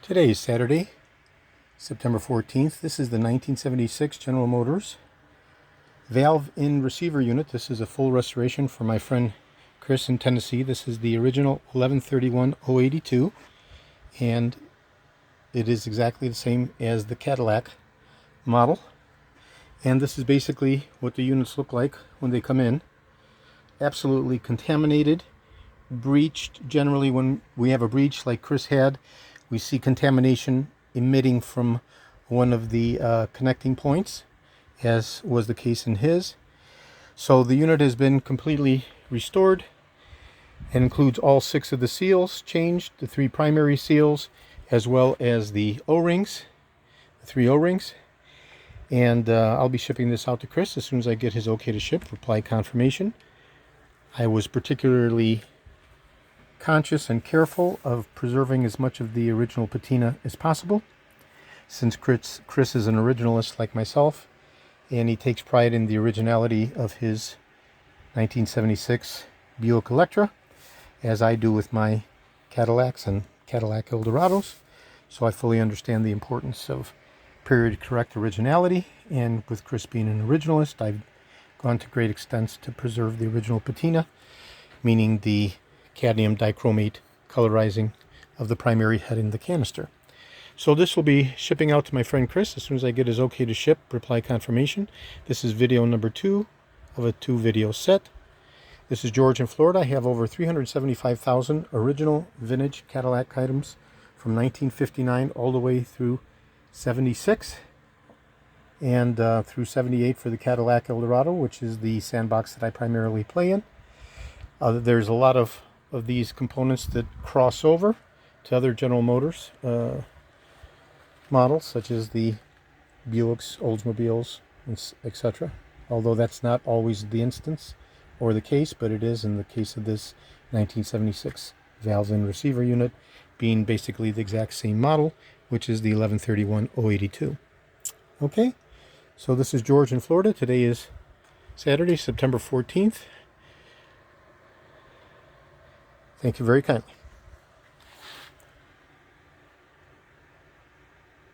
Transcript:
Today is Saturday, September 14th. This is the 1976 General Motors valve-in receiver unit. This is a full restoration for my friend Chris in Tennessee. This is the original 1131082, and it is exactly the same as the Cadillac model. And this is basically what the units look like when they come in. Absolutely contaminated, breached. Generally, when we have a breach like Chris had, we see contamination emitting from one of the connecting points, as was the case in his. So the unit has been completely restored and includes all 6 of the seals changed, the 3 primary seals, as well as the O-rings, the 3 O-rings. And I'll be shipping this out to Chris as soon as I get his okay to ship, reply confirmation. I was particularly conscious and careful of preserving as much of the original patina as possible, since Chris is an originalist like myself, and he takes pride in the originality of his 1976 Buick Electra, as I do with my Cadillacs and Cadillac Eldorados. So I fully understand the importance of period correct originality, and with Chris being an originalist, I've gone to great extents to preserve the original patina, meaning the cadmium dichromate colorizing of the primary head in the canister. So this will be shipping out to my friend Chris as soon as I get his okay to ship, reply confirmation. This is video number 2 of a 2-video set. This is George in Florida. I have over 375,000 original vintage Cadillac items from 1959 all the way through 76 and through 78 for the Cadillac Eldorado, which is the sandbox that I primarily play in. There's a lot of these components that cross over to other General Motors models, such as the Buicks, Oldsmobiles, etc. Although that's not always the instance or the case, but it is in the case of this 1976 valve-in receiver unit, being basically the exact same model, which is the 1131082. Okay, so this is George in Florida. Today is Saturday, September 14th. Thank you very kindly.